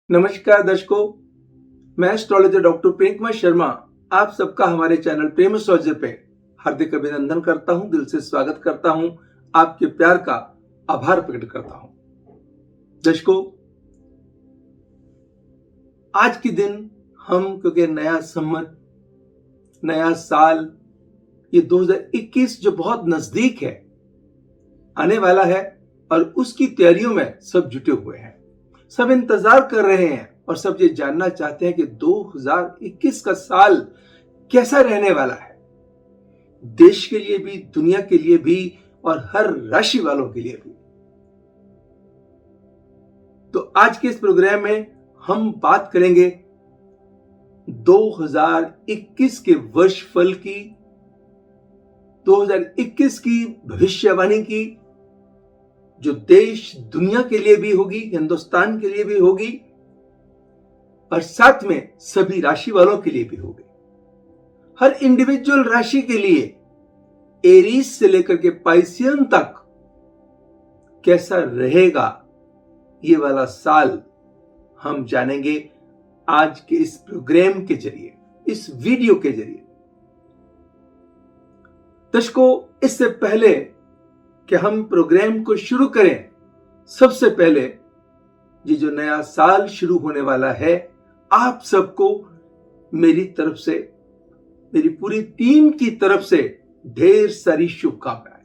नमस्कार दर्शकों, मैं एस्ट्रोलॉजर डॉक्टर प्रेम कुमार शर्मा आप सबका हमारे चैनल प्रेम एस्ट्रोलॉजर पे हार्दिक अभिनंदन करता हूं, दिल से स्वागत करता हूं, आपके प्यार का आभार प्रकट करता हूं। दर्शकों, आज के दिन हम क्योंकि नया संवत, नया साल, ये 2021 जो बहुत नजदीक है, आने वाला है और उसकी तैयारियों में सब जुटे हुए हैं। सब इंतजार कर रहे हैं और सब ये जानना चाहते हैं कि 2021 का साल कैसा रहने वाला है, देश के लिए भी, दुनिया के लिए भी और हर राशि वालों के लिए भी। तो आज के इस प्रोग्राम में हम बात करेंगे 2021 के वर्षफल की, 2021 की भविष्यवाणी की, जो देश दुनिया के लिए भी होगी, हिंदुस्तान के लिए भी होगी और साथ में सभी राशि वालों के लिए भी होगी। हर इंडिविजुअल राशि के लिए एरीज से लेकर के पाइसियन तक कैसा रहेगा ये वाला साल हम जानेंगे आज के इस प्रोग्राम के जरिए, इस वीडियो के जरिए। दर्शकों, इससे पहले कि हम प्रोग्राम को शुरू करें, सबसे पहले ये जो नया साल शुरू होने वाला है, आप सबको मेरी तरफ से, मेरी पूरी टीम की तरफ से ढेर सारी शुभकामनाएं।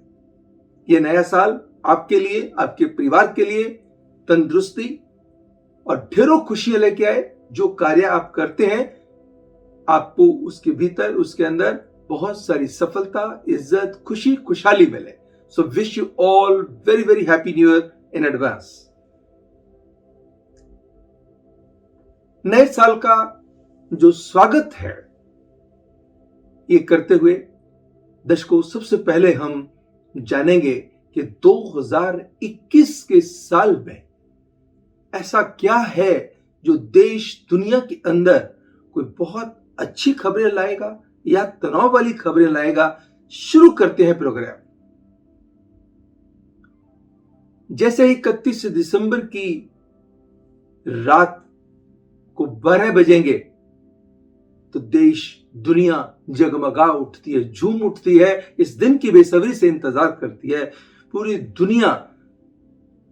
ये नया साल आपके लिए, आपके परिवार के लिए तंदुरुस्ती और ढेरों खुशियां लेके आए। जो कार्य आप करते हैं, आपको उसके भीतर, उसके अंदर बहुत सारी सफलता, इज्जत, खुशी, खुशहाली मिले। So wish you all very very happy new year in advance। नए साल का जो स्वागत है ये करते हुए दर्शकों, सबसे पहले हम जानेंगे कि 2021 के साल में ऐसा क्या है जो देश दुनिया के अंदर कोई बहुत अच्छी खबरें लाएगा या तनाव वाली खबरें लाएगा। शुरू करते हैं प्रोग्राम। जैसे 31 दिसंबर की रात को 12 बजेंगे तो देश दुनिया जगमगा उठती है, झूम उठती है, इस दिन की बेसब्री से इंतजार करती है। पूरी दुनिया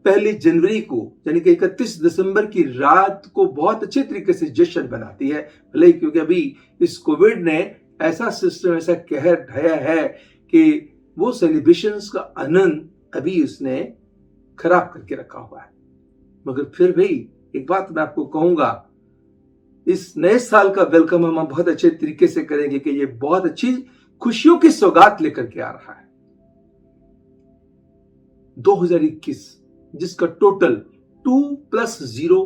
1 जनवरी को यानी कि 31 दिसंबर की रात को बहुत अच्छे तरीके से जश्न बनाती है। भले क्योंकि अभी इस कोविड ने ऐसा सिस्टम, ऐसा कहर ढाया है कि वो सेलिब्रेशंस का आनंद अभी उसने खराब करके रखा हुआ है। मगर फिर भी एक बात मैं आपको कहूंगा, इस नए साल का वेलकम हम बहुत अच्छे तरीके से करेंगे कि ये बहुत अच्छी खुशियों की सौगात लेकर के आ रहा है। 2021 जिसका टोटल 2 + 0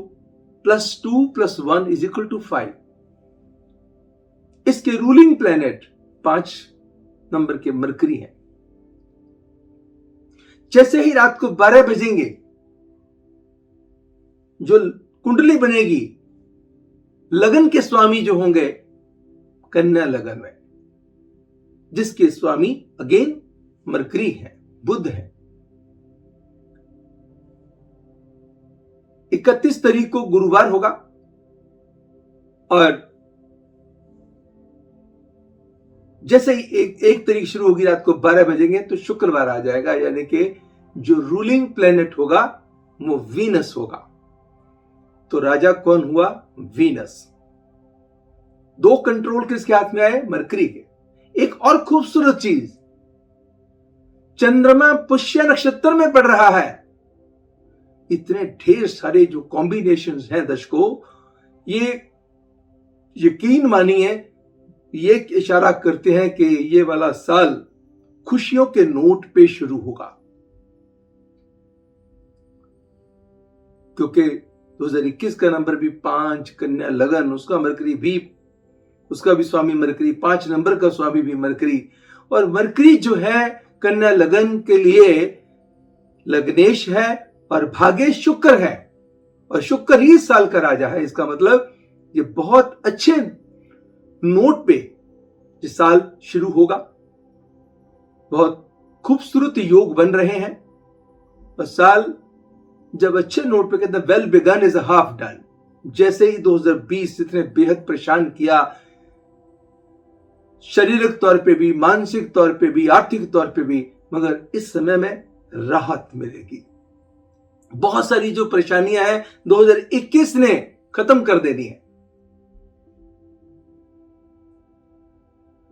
+ 2 + 1 = 5, इसके रूलिंग प्लैनेट 5 नंबर के मरकरी हैं। जैसे ही रात को 12 बजेंगे जो कुंडली बनेगी, लगन के स्वामी जो होंगे कन्या लगन में, जिसके स्वामी अगेन मरकरी है, बुध है। 31 तारीख को गुरुवार होगा और जैसे ही एक तारीख शुरू होगी, रात को 12 बजेंगे तो शुक्रवार आ जाएगा, यानी कि जो रूलिंग प्लेनेट होगा वो वीनस होगा। तो राजा कौन हुआ? वीनस। 2 कंट्रोल किसके हाथ में आए? मरकरी के। एक और खूबसूरत चीज, चंद्रमा पुष्य नक्षत्र में पड़ रहा है। इतने ढेर सारे जो कॉम्बिनेशंस हैं दर्शकों, ये यकीन मानिए, ये इशारा करते हैं कि ये वाला साल खुशियों के नोट पे शुरू होगा। क्योंकि 2021 का नंबर भी 5, कन्या लगन, उसका मरकरी भी, उसका भी स्वामी मरकरी, 5 नंबर का स्वामी भी मरकरी। और मरकरी जो है कन्या लगन के लिए लग्नेश है और भाग्येश शुक्र है, और शुक्र ही इस साल का राजा है। इसका मतलब ये बहुत अच्छे नोट पे ये साल शुरू होगा। बहुत खूबसूरत योग बन रहे हैं और साल जब अच्छे नोट पे कहते हैं well begun is half done, जैसे ही 2020 इतने बेहद परेशान किया, शारीरिक तौर पे भी, मानसिक तौर पे भी, आर्थिक तौर पे भी, मगर इस समय में राहत मिलेगी। बहुत सारी जो परेशानियां हैं 2021 ने खत्म कर देनी है।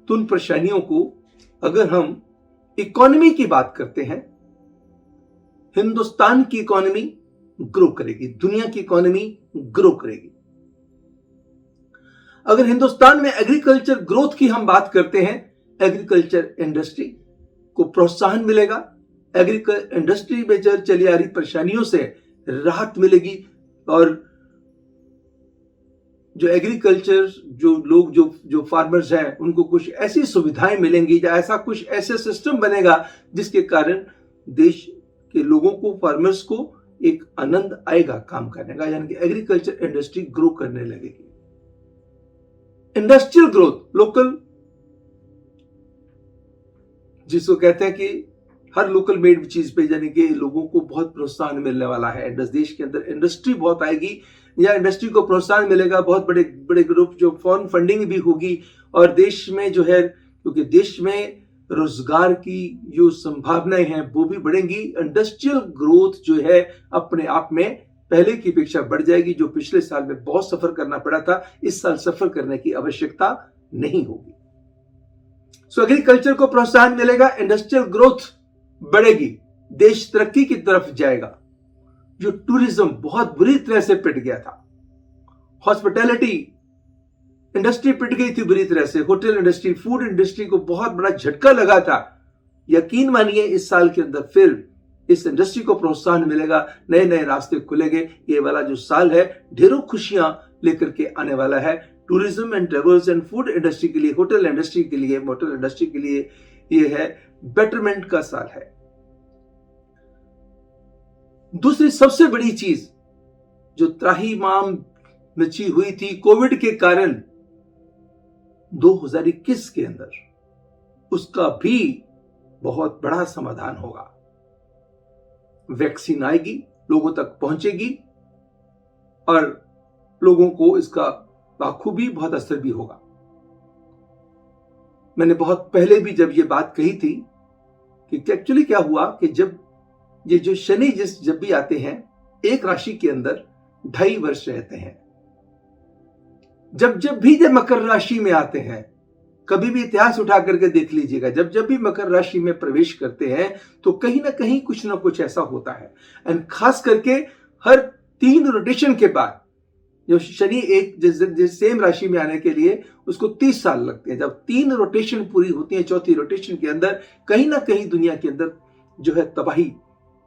तो उन परेशानियों को अगर हम इकोनॉमी की बात करते हैं, हिंदुस्तान की इकोनॉमी ग्रो करेगी, दुनिया की इकोनॉमी ग्रो करेगी। अगर हिंदुस्तान में एग्रीकल्चर ग्रोथ की हम बात करते हैं, एग्रीकल्चर इंडस्ट्री को प्रोत्साहन मिलेगा, एग्रीकल्चर इंडस्ट्री में चली आ रही परेशानियों से राहत मिलेगी, और जो एग्रीकल्चर जो लोग जो फार्मर्स हैं उनको कुछ ऐसी सुविधाएं मिलेंगी, या ऐसा कुछ ऐसे सिस्टम बनेगा जिसके कारण देश के लोगों को, फार्मर्स को एक आनंद आएगा काम करने का, यानी कि एग्रीकल्चर इंडस्ट्री ग्रो करने लगेगी। इंडस्ट्रियल ग्रोथ, लोकल, जिसको कहते हैं कि हर लोकल मेड चीज पे यानी कि लोगों को बहुत प्रोत्साहन मिलने वाला है। देश के अंदर इंडस्ट्री बहुत आएगी, या इंडस्ट्री को प्रोत्साहन मिलेगा, बहुत बड़े बड़े ग्रुप जो फॉरेन फंडिंग भी होगी, और देश में जो है, क्योंकि देश में रोजगार की जो संभावनाएं हैं वो भी बढ़ेंगी। इंडस्ट्रियल ग्रोथ जो है अपने आप में पहले की अपेक्षा बढ़ जाएगी। जो पिछले साल में बहुत सफर करना पड़ा था, इस साल सफर करने की आवश्यकता नहीं होगी। सो एग्रीकल्चर को प्रोत्साहन मिलेगा, इंडस्ट्रियल ग्रोथ बढ़ेगी, देश तरक्की की तरफ जाएगा। जो टूरिज्म बहुत बुरी तरह से पिट गया था, हॉस्पिटैलिटी इंडस्ट्री पिट गई थी बुरी तरह से, होटल इंडस्ट्री, फूड इंडस्ट्री को बहुत बड़ा झटका लगा था। यकीन मानिए इस साल के अंदर फिर इस इंडस्ट्री को प्रोत्साहन मिलेगा, नए नए रास्ते खुलेंगे। ये वाला जो साल है ढेरों खुशियां लेकर के आने वाला है tourism and travels and food industry के लिए, होटल इंडस्ट्री के लिए, मोटर इंडस्ट्री के लिए। ये है बेटरमेंट का साल है। दूसरी सबसे बड़ी चीज जो त्राहिमाम मची हुई थी कोविड के कारण 2021 के अंदर, उसका भी बहुत बड़ा समाधान होगा। वैक्सीन आएगी, लोगों तक पहुंचेगी, और लोगों को इसका बाखूबी बहुत असर भी होगा। मैंने बहुत पहले भी जब ये बात कही थी कि एक्चुअली क्या हुआ कि जब ये जो शनि जब भी आते हैं, एक राशि के अंदर 2.5 वर्ष रहते हैं। जब भी जब मकर राशि में आते हैं, कभी भी इतिहास उठा करके देख लीजिएगा, जब भी मकर राशि में प्रवेश करते हैं तो कहीं ना कहीं कुछ ना कुछ ऐसा होता है। एंड खास करके हर 3 रोटेशन के बाद जो शनि एक जिस सेम राशि में आने के लिए उसको 30 साल लगते हैं। जब 3 रोटेशन पूरी होती है, चौथी रोटेशन के अंदर कहीं ना कहीं दुनिया के अंदर जो है तबाही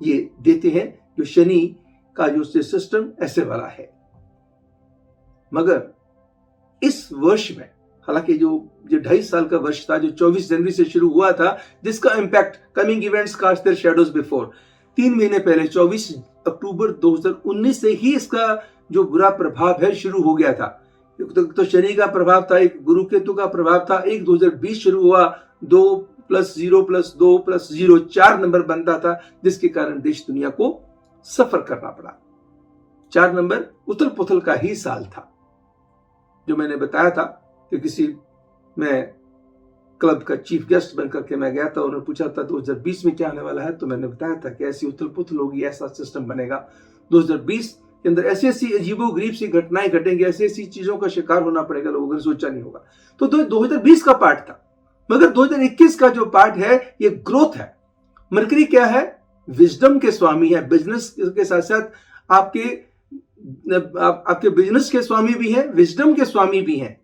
ये देते हैं। जो शनि का जो सिस्टम ऐसे वाला है। मगर इस वर्ष में, हालांकि जो 2.5 साल का वर्ष था, जो 24 जनवरी से शुरू हुआ था, जिसका impact coming events cast their shadows before, 3 महीने पहले 24 अक्टूबर 2019 से ही इसका जो बुरा प्रभाव है शुरू हो गया था। तो शनि का प्रभाव था, एक गुरु केतु का प्रभाव था, 2020 शुरू हुआ, 2 + 0 + 2 + 0 4 नंबर बनता था, जिसके कारण देश दुनिया को सफर करना पड़ा। 4 नंबर उथल पुथल का ही साल था। जो मैंने बताया था कि किसी मैं क्लब का चीफ गेस्ट बनकर के मैं गया था, उन्होंने पूछा था 2020 में क्या आने वाला है, तो मैंने बताया था कि ऐसी उथल पुथल होगी, ऐसा सिस्टम बनेगा। 2020 के अंदर ऐसी ऐसी अजीबोगरीब सी घटनाएं घटेंगी, ऐसी ऐसी चीजों का शिकार होना पड़ेगा, लोगों ने सोचा नहीं होगा। तो 2020 का पार्ट था। मगर 2021 का जो पार्ट है ये ग्रोथ है। मरकरी क्या है? विजडम के स्वामी है। बिजनेस के साथ साथ आपके बिजनेस के स्वामी भी हैं, विजडम के स्वामी भी हैं।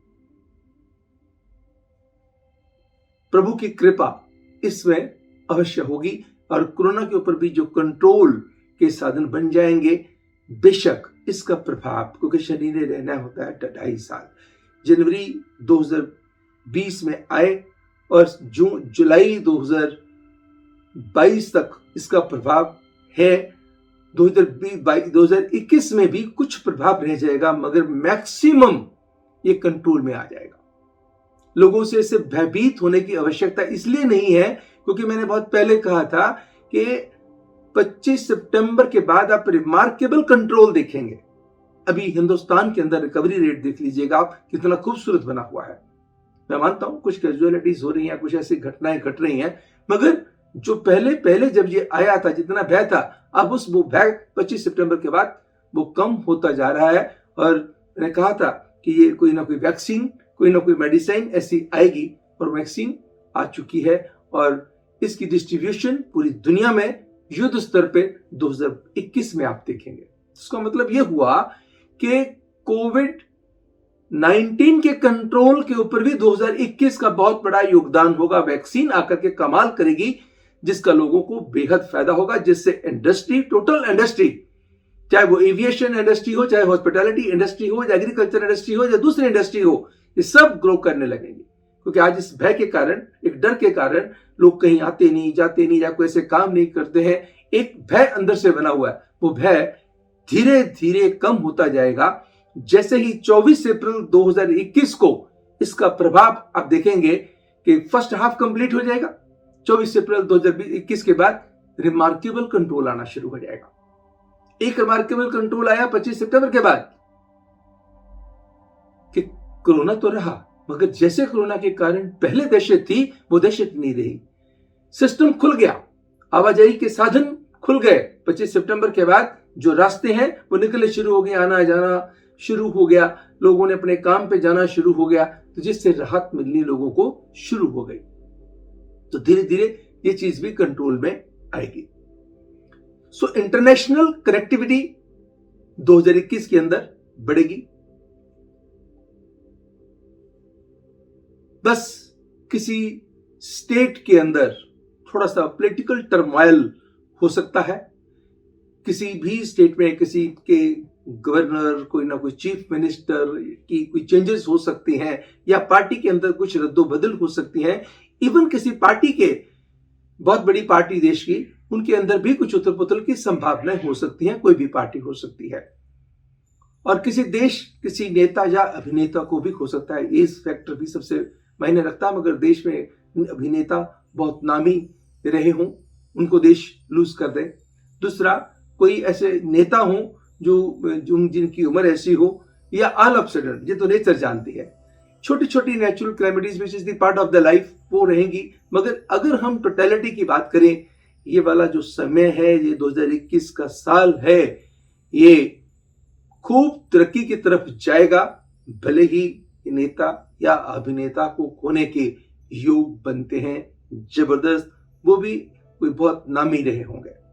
प्रभु की कृपा इसमें अवश्य होगी, और कोरोना के ऊपर भी जो कंट्रोल के साधन बन जाएंगे। बेशक इसका प्रभाव, क्योंकि शनि ने रहना होता है 2.5 साल, जनवरी 2020 में आए और जुलाई 2022 तक इसका प्रभाव है। 2021 में भी कुछ प्रभाव रह जाएगा, मगर मैक्सिमम ये कंट्रोल में आ जाएगा। लोगों से इससे भयभीत होने की आवश्यकता इसलिए नहीं है क्योंकि मैंने बहुत पहले कहा था कि 25 सितंबर के बाद आप रिमार्केबल कंट्रोल देखेंगे। अभी हिंदुस्तान के अंदर रिकवरी रेट देख लीजिएगा आप, कितना खूबसूरत बना हुआ है। मैं मानता हूं कुछ कैजुअलिटीज हो रही हैं, कुछ ऐसी घटनाएं घट रही हैं, मगर जो पहले पहले जब ये आया था, जितना भय था, अब वो भय 25 सितंबर के बाद वो कम होता जा रहा है। और मैंने कहा था कि ये कोई ना कोई वैक्सीन, कोई ना कोई मेडिसिन ऐसी आएगी, और वैक्सीन आ चुकी है, और इसकी डिस्ट्रीब्यूशन पूरी दुनिया में युद्ध स्तर पे 2021 में आप देखेंगे। इसका मतलब ये हुआ कि कोविड-19 के कंट्रोल के ऊपर भी 2021 का बहुत बड़ा योगदान होगा। वैक्सीन आकर के कमाल करेगी, जिसका लोगों को बेहद फायदा होगा, जिससे इंडस्ट्री, टोटल इंडस्ट्री, चाहे वो एविएशन इंडस्ट्री हो, चाहे हॉस्पिटैलिटी इंडस्ट्री हो, या एग्रीकल्चर इंडस्ट्री हो, या दूसरी इंडस्ट्री हो, ये सब ग्रो करने लगेंगे। क्योंकि आज इस भय के कारण, एक डर के कारण लोग कहीं आते नहीं, जाते नहीं, या कोई ऐसे काम नहीं करते हैं। एक भय अंदर से बना हुआ है, वो भय धीरे धीरे कम होता जाएगा। जैसे ही 24 अप्रैल 2021 को इसका प्रभाव आप देखेंगे कि फर्स्ट हाफ कंप्लीट हो जाएगा। 24 अप्रैल 2021 के बाद रिमार्केबल कंट्रोल आना शुरू हो जाएगा। एक रिमार्केबल कंट्रोल आया 25 सितंबर के बाद कि कोरोना तो रहा, मगर जैसे कोरोना के कारण पहले दहशत थी, वो दहशत नहीं रही। सिस्टम खुल गया, आवाजाही के साधन खुल गए। 25 सितंबर के बाद जो रास्ते हैं वो निकलने शुरू हो गए, आना जाना शुरू हो गया, लोगों ने अपने काम पे जाना शुरू हो गया, तो जिससे राहत मिलनी लोगों को शुरू हो गई। तो धीरे धीरे ये चीज भी कंट्रोल में आएगी। सो इंटरनेशनल कनेक्टिविटी 2021 के अंदर बढ़ेगी। बस किसी स्टेट के अंदर थोड़ा सा पॉलिटिकल टर्मोइल हो सकता है, किसी भी स्टेट में किसी के गवर्नर, कोई ना कोई चीफ मिनिस्टर की कोई चेंजेस हो सकती हैं, या पार्टी के अंदर कुछ रद्दोबदल हो सकती हैं। इवन किसी पार्टी के, बहुत बड़ी पार्टी देश की, उनके अंदर भी कुछ उथल पुथल की संभावनाएं हो सकती हैं। कोई भी पार्टी हो सकती है, और किसी देश, किसी नेता या अभिनेता को भी हो सकता है। एज फैक्टर भी सबसे मायने रखता है, मगर देश में अभिनेता बहुत नामी रहे हों, उनको देश लूज कर दे। दूसरा, कोई ऐसे नेता हो जो जिनकी उम्र ऐसी हो, या ऑल ऑफ सडन, ये तो नेचर जानती है, छोटी छोटी natural calamities which is the part of the life, वो रहेंगी। मगर अगर हम टोटलिटी की बात करें, ये वाला जो समय है, ये 2021 का साल है, ये खूब तरक्की की तरफ जाएगा। भले ही नेता या अभिनेता को खोने के योग बनते हैं जबरदस्त, वो भी कोई बहुत नामी रहे होंगे।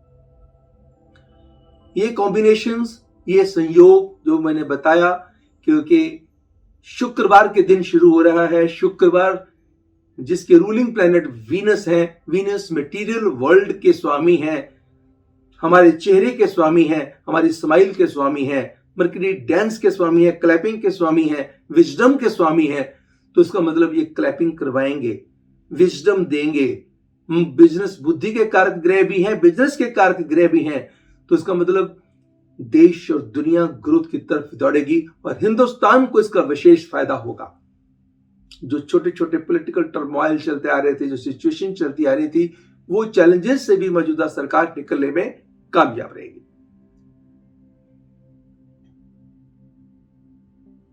ये कॉम्बिनेशंस, ये संयोग जो मैंने बताया, क्योंकि शुक्रवार के दिन शुरू हो रहा है। शुक्रवार जिसके रूलिंग प्लैनेट वीनस है, वीनस मटेरियल वर्ल्ड के स्वामी हैं, हमारे चेहरे के स्वामी हैं, हमारी स्माइल के स्वामी हैं, मर्करी डांस के स्वामी है, क्लैपिंग के स्वामी है, विजडम के स्वामी है। तो इसका मतलब ये क्लैपिंग करवाएंगे, विजडम देंगे। बिजनेस, बुद्धि के कारक ग्रह भी हैं, बिजनेस के कारक ग्रह भी हैं। तो इसका मतलब देश और दुनिया ग्रोथ की तरफ दौड़ेगी, और हिंदुस्तान को इसका विशेष फायदा होगा। जो छोटे छोटे पॉलिटिकल टर्मोइल चलते आ रहे थे, जो सिचुएशन चलती आ रही थी, वो चैलेंजेस से भी मौजूदा सरकार निकलने में कामयाब रहेगी।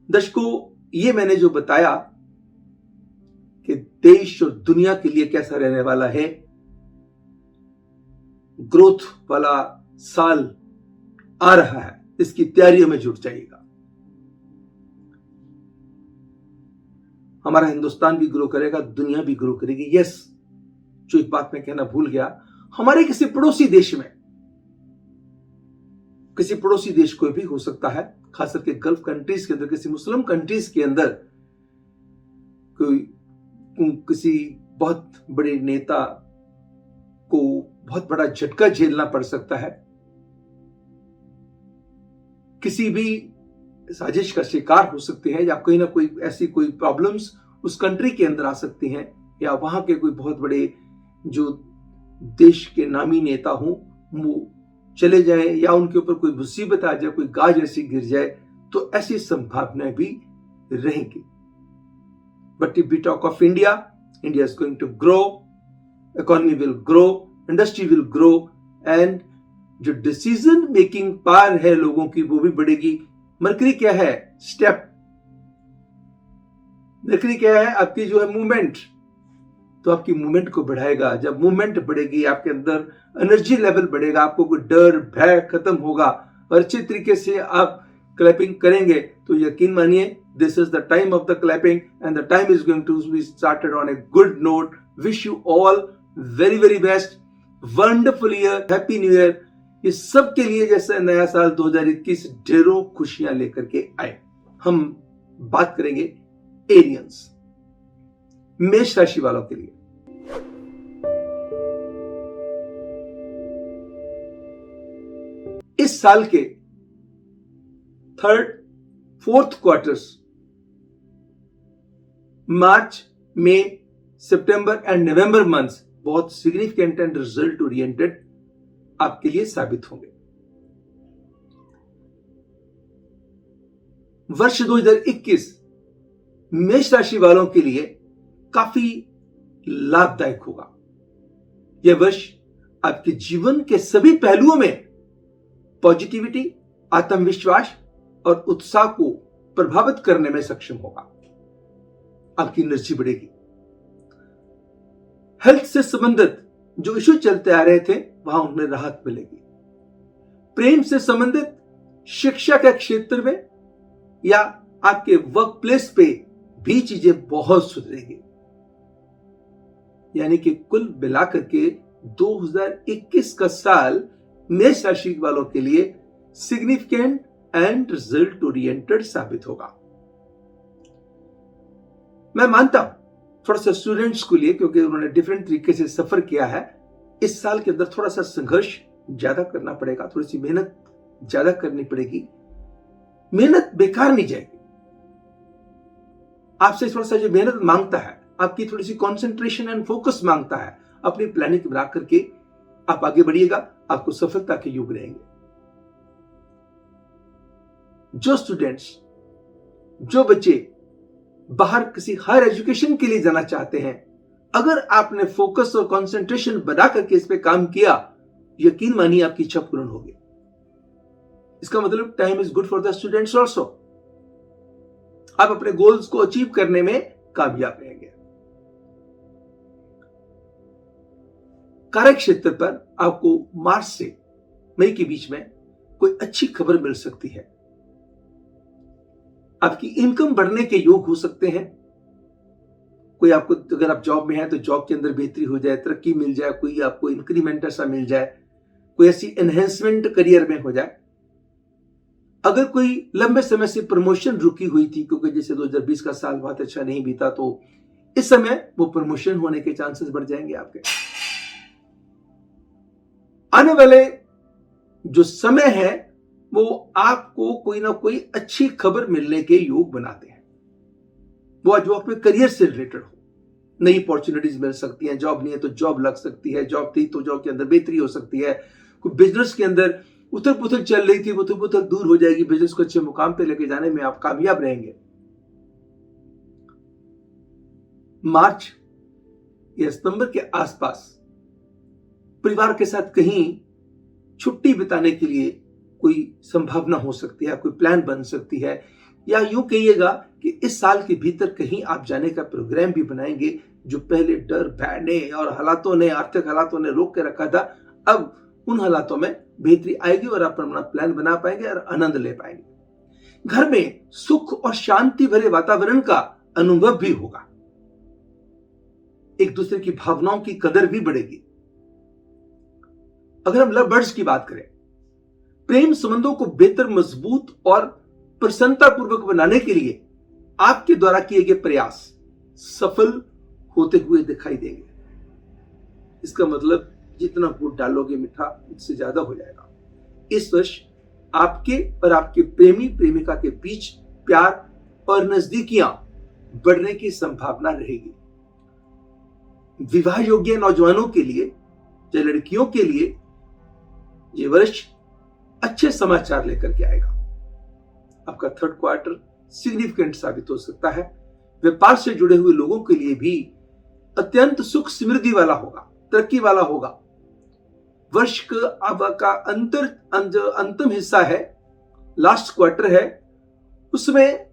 दर्शकों, ये मैंने जो बताया कि देश और दुनिया के लिए कैसा रहने वाला है, ग्रोथ वाला साल आ रहा है, इसकी तैयारियों में जुट जाइएगा। हमारा हिंदुस्तान भी ग्रो करेगा, दुनिया भी ग्रो करेगी। यस, जो एक बात मैं कहना भूल गया, हमारे किसी पड़ोसी देश में, किसी पड़ोसी देश कोई भी हो सकता है, खास करके गल्फ कंट्रीज के अंदर, किसी मुस्लिम कंट्रीज के अंदर कोई किसी बहुत बड़े नेता को बहुत बड़ा झटका झेलना पड़ सकता है, किसी भी साजिश का शिकार हो सकते हैं, या कोई ना कोई ऐसी कोई प्रॉब्लम्स उस कंट्री के अंदर आ सकती हैं, या वहां के कोई बहुत बड़े जो देश के नामी नेता हों वो चले जाएं, या उनके ऊपर कोई मुसीबत आ जाए, कोई गाज ऐसी गिर जाए, तो ऐसी संभावनाएं भी रहेंगी। But if we talk of India, India is going to grow, economy will grow, industry will grow, and जो डिसीजन मेकिंग पावर है लोगों की, वो भी बढ़ेगी। मरकरी क्या है? स्टेप। मरकरी क्या है? आपकी जो है मूवमेंट। तो आपकी मूवमेंट को बढ़ाएगा। जब मूवमेंट बढ़ेगी, आपके अंदर एनर्जी लेवल बढ़ेगा, आपको कोई डर भय खत्म होगा और अच्छे तरीके से आप क्लैपिंग करेंगे। तो यकीन मानिए, this is the time of the clapping and the time is going to be started on a good note. Wish you all very very best, wonderful year, happy new year. ये सब के लिए जैसे नया साल 2021 ढेरों खुशियां लेकर के आए। हम बात करेंगे एरियंस, मेष राशि वालों के लिए। इस साल के third fourth quarters, March May September and November months बहुत सिग्निफिकेंट एंड रिजल्ट ओरिएंटेड आपके लिए साबित होंगे। वर्ष 2021 मेष राशि वालों के लिए काफी लाभदायक होगा। यह वर्ष आपके जीवन के सभी पहलुओं में पॉजिटिविटी, आत्मविश्वास और उत्साह को प्रभावित करने में सक्षम होगा। आपकी एनर्जी बढ़ेगी। हेल्थ से संबंधित जो इश्यू चलते आ रहे थे, वहां उनमें राहत मिलेगी। प्रेम से संबंधित, शिक्षा के क्षेत्र में या आपके वर्क प्लेस पे भी चीजें बहुत सुधरेगी। यानी कि कुल मिलाकर के 2021 का साल मेष राशि वालों के लिए सिग्निफिकेंट एंड रिजल्ट ओरिएंटेड साबित होगा। मैं मानता हूं थोड़ा सा स्टूडेंट्स के लिए, क्योंकि उन्होंने डिफरेंट तरीके से सफर किया है, इस साल के अंदर थोड़ा सा संघर्ष ज्यादा करना पड़ेगा, थोड़ी सी मेहनत ज्यादा करनी पड़ेगी। मेहनत बेकार नहीं जाएगी। आपसे थोड़ा सा जो मेहनत मांगता है, आपकी थोड़ी सी कंसंट्रेशन एंड फोकस मांगता है, अपनी प्लानिंग बना करके आप आगे बढ़िएगा, आपको सफलता के युग रहेंगे। जो स्टूडेंट्स, जो बच्चे बाहर किसी हायर एजुकेशन के लिए जाना चाहते हैं, अगर आपने फोकस और कंसंट्रेशन बना करके इस पे काम किया, यकीन मानिए आपकी इच्छा पूर्ण होगी। इसका मतलब time is good for the students also. आप अपने गोल्स को अचीव करने में कामयाब रहेंगे। कार्य क्षेत्र पर आपको मार्च से मई के बीच में कोई अच्छी खबर मिल सकती है। आपकी इनकम बढ़ने के योग हो सकते हैं। कोई आपको, अगर आप जॉब में हैं तो जॉब के अंदर बेहतरी हो जाए, तरक्की मिल जाए, कोई आपको इंक्रीमेंट ऐसा मिल जाए, कोई ऐसी एनहेंसमेंट करियर में हो जाए। अगर कोई लंबे समय से प्रमोशन रुकी हुई थी, क्योंकि जैसे 2020 का साल बहुत अच्छा नहीं बीता, तो इस समय वो प्रमोशन होने के चांसेस बढ़ जाएंगे आपके। आने वाले जो समय है वो आपको कोई ना कोई अच्छी खबर मिलने के योग बनाते हैं। वो जो अपने करियर से रिलेटेड हो, नई अपॉर्चुनिटीज मिल सकती हैं। जॉब नहीं है तो जॉब लग सकती है, जॉब थी तो जॉब के अंदर बेहतरी हो सकती है। कोई बिजनेस के अंदर उथल पुथल चल रही थी, उथल पुथल दूर हो जाएगी, बिजनेस को अच्छे मुकाम पे लेके जाने में आप कामयाब रहेंगे। मार्च या सितंबर के आसपास परिवार के साथ कहीं छुट्टी बिताने के लिए कोई संभावना हो सकती है, कोई प्लान बन सकती है, या यूं कहिएगा कि इस साल के भीतर कहीं आप जाने का प्रोग्राम भी बनाएंगे। जो पहले डर भय ने और हालातों ने, आर्थिक हालातों ने रोक के रखा था, अब उन हालातों में बेहतरी आएगी और आप अपना प्लान बना पाएंगे और आनंद ले पाएंगे। घर में सुख और शांति भरे वातावरण का अनुभव भी होगा। एक दूसरे की भावनाओं की कदर भी बढ़ेगी। अगर हम लव बर्ड्स की बात करें, प्रेम संबंधों को बेहतर, मजबूत और प्रसन्नता पूर्वक बनाने के लिए आपके द्वारा किए गए प्रयास सफल होते हुए दिखाई देंगे। इसका मतलब जितना गुड़ डालोगे मीठा उससे ज्यादा हो जाएगा। इस वर्ष आपके और आपके प्रेमी प्रेमिका के बीच प्यार और नजदीकियां बढ़ने की संभावना रहेगी। विवाह योग्य नौजवानों के लिए या लड़कियों के लिए ये वर्ष अच्छे समाचार लेकर के आएगा। आपका थर्ड क्वार्टर सिग्निफिकेंट साबित हो सकता है। व्यापार से जुड़े हुए लोगों के लिए भी अत्यंत सुख समृद्धि वाला होगा, तरक्की वाला होगा। वर्ष का अंतिम हिस्सा है, लास्ट क्वार्टर है, उसमें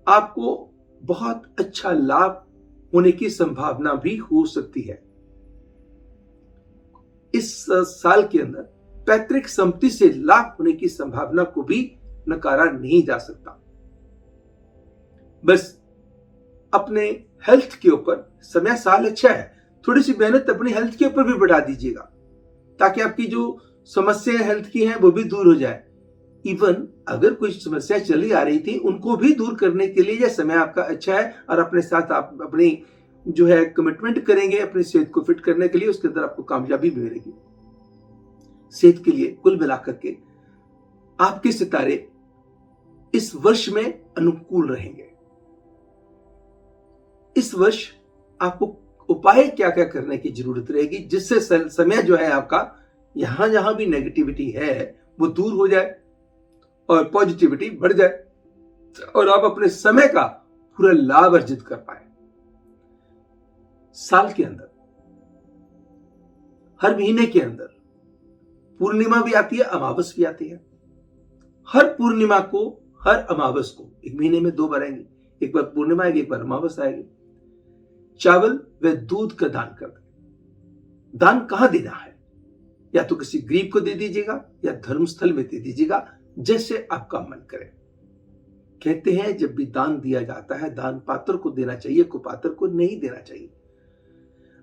आपको बहुत अच्छा लाभ होने की संभावना भी हो सकती है। इस साल के अंदर पैतृक संपत्ति से लाभ होने की संभावना को भी नकारा नहीं जा सकता। बस अपने हेल्थ के ऊपर, समय साल अच्छा है, थोड़ी सी मेहनत अपनी हेल्थ के ऊपर भी बढ़ा दीजिएगा ताकि आपकी जो समस्याएं हेल्थ की हैं वो भी दूर हो जाए। इवन अगर कोई समस्या चली आ रही थी उनको भी दूर करने के लिए यह समय आपका अच्छा है, और अपने साथ आप अपनी जो है कमिटमेंट करेंगे अपनी सेहत को फिट करने के लिए, उसके अंदर आपको कामयाबी भी मिलेगी। सेहत के लिए कुल मिलाकर के आपके सितारे इस वर्ष में अनुकूल रहेंगे। इस वर्ष आपको उपाय क्या क्या करने की जरूरत रहेगी जिससे समय जो है आपका, यहां जहां भी नेगेटिविटी है वो दूर हो जाए और पॉजिटिविटी बढ़ जाए और आप अपने समय का पूरा लाभ अर्जित कर पाए। साल के अंदर हर महीने के अंदर पूर्णिमा भी आती है, अमावस भी आती है। हर पूर्णिमा को, हर अमावस को, एक महीने में 2 बार आएंगी, एक बार पूर्णिमा आएगी, एक बार अमावस आएगी। चावल व दूध का दान कर दें। दान कहां देना है? या तो किसी गरीब को दे दीजिएगा या धर्मस्थल में दे दीजिएगा, जैसे आपका मन करे। कहते हैं जब भी दान दिया जाता है दान पात्र को देना चाहिए, कुपात्र को नहीं देना चाहिए।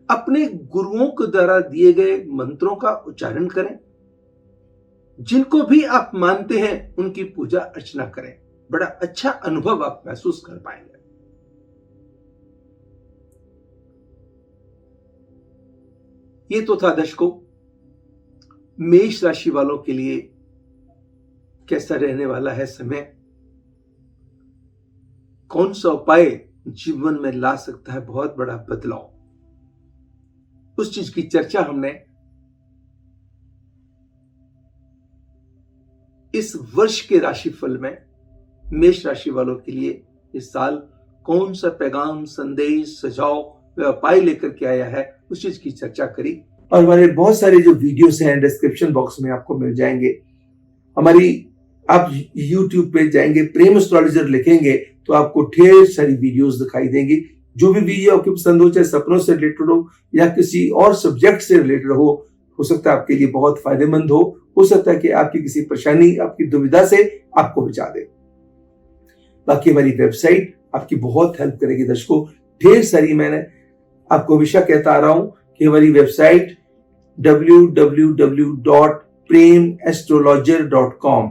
अपने गुरुओं के द्वारा दिए गए मंत्रों का उच्चारण करें। जिनको भी आप मानते हैं उनकी पूजा अर्चना करें। बड़ा अच्छा अनुभव आप महसूस कर पाएंगे। ये तो था दर्शकों मेष राशि वालों के लिए कैसा रहने वाला है समय, कौन सा उपाय जीवन में ला सकता है बहुत बड़ा बदलाव, उस चीज की चर्चा हमने इस वर्ष के राशिफल में मेष राशि वालों के लिए इस साल कौन सा पैगाम, संदेश, सुझाव व उपाय लेकर के आया है उस चीज की चर्चा करी। और हमारे बहुत सारे जो वीडियोस हैं डिस्क्रिप्शन बॉक्स में आपको मिल जाएंगे। हमारी आप YouTube पे जाएंगे, प्रेम एस्ट्रोलॉजर लिखेंगे तो आपको ढेर सारी वीडियोस दिखाई देंगी। जो भी वीडियो आपको पसंद हो, चाहे सपनों से रिलेटेड हो या किसी और सब्जेक्ट से रिलेटेड हो सकता है आपके लिए बहुत फायदेमंद हो सकता है कि आपकी किसी परेशानी, आपकी दुविधा से आपको बचा दे। बाकी हमारी वेबसाइट आपकी बहुत हेल्प करेगी दर्शकों। ढेर सारी, मैंने आपको हमेशा कहता आ रहा हूं कि हमारी वेबसाइट www.premastrologer.com,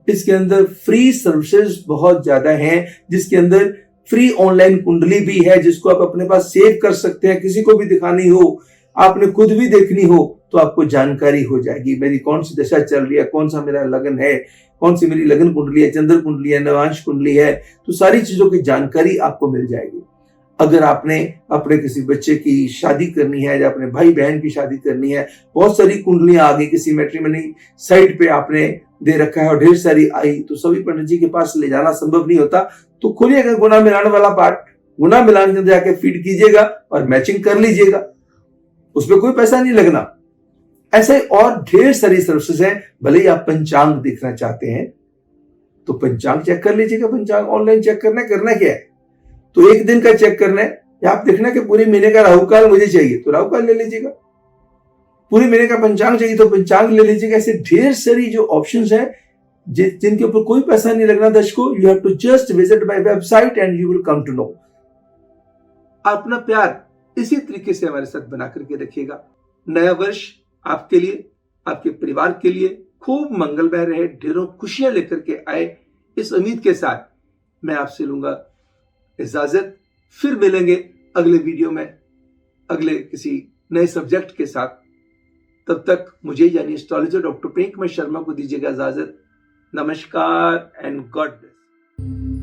इसके अंदर फ्री सर्विसेज बहुत ज्यादा हैं, जिसके अंदर फ्री ऑनलाइन कुंडली भी है जिसको आप अपने पास सेव कर सकते हैं। किसी को भी दिखानी हो, आपने खुद भी देखनी हो तो आपको जानकारी हो जाएगी मेरी कौन सी दशा चल रही है, कौन सा मेरा लगन है, कौन सी मेरी लगन कुंडली है, चंद्र कुंडली है, नवांश कुंडली है, तो सारी चीजों की जानकारी आपको मिल जाएगी। अगर आपने अपने किसी बच्चे की शादी करनी है या अपने भाई बहन की शादी करनी है, बहुत सारी कुंडलियां आ गई, किसी मैट्रिमनी साइट पे आपने दे रखा है और ढेर सारी आई, तो सभी पंडित जी के पास ले जाना संभव नहीं होता। तो खोलिएगा गुना मिलान वाला पार्ट, गुना मिलान के अंदर जाके फीड कीजिएगा और मैचिंग कर लीजिएगा, उसमें कोई पैसा नहीं लगना। ऐसे और ढेर सारी सर्विसेज हैं। भले ही आप पंचांग देखना चाहते हैं तो पंचांग चेक कर लीजिएगा। पंचांग ऑनलाइन चेक करना क्या है, तो एक दिन का चेक करना है, या आप देखना कि पूरे महीने का राहु काल मुझे चाहिए तो राहु काल ले लीजिएगा, पूरे महीने का पंचांग चाहिए तो पंचांग ले लीजिएगा। ऐसे ढेर सारी जो ऑप्शंस हैं जिनके ऊपर कोई पैसा नहीं लगना दर्शकों। You have to just visit my website and you will come to know. अपना प्यार इसी तरीके से हमारे साथ बना करके रखिएगा। नया वर्ष आपके लिए, आपके परिवार के लिए खूब मंगलमय रहे, ढेरों खुशियां लेकर के आए, इस उम्मीद के साथ मैं आपसे लूंगा इजाजत। फिर मिलेंगे अगले वीडियो में अगले किसी नए सब्जेक्ट के साथ। तब तक मुझे यानी एस्ट्रोलॉजर डॉक्टर प्रेम कुमार शर्मा को दीजिएगा इजाजत। नमस्कार एंड गॉड ब्लेस।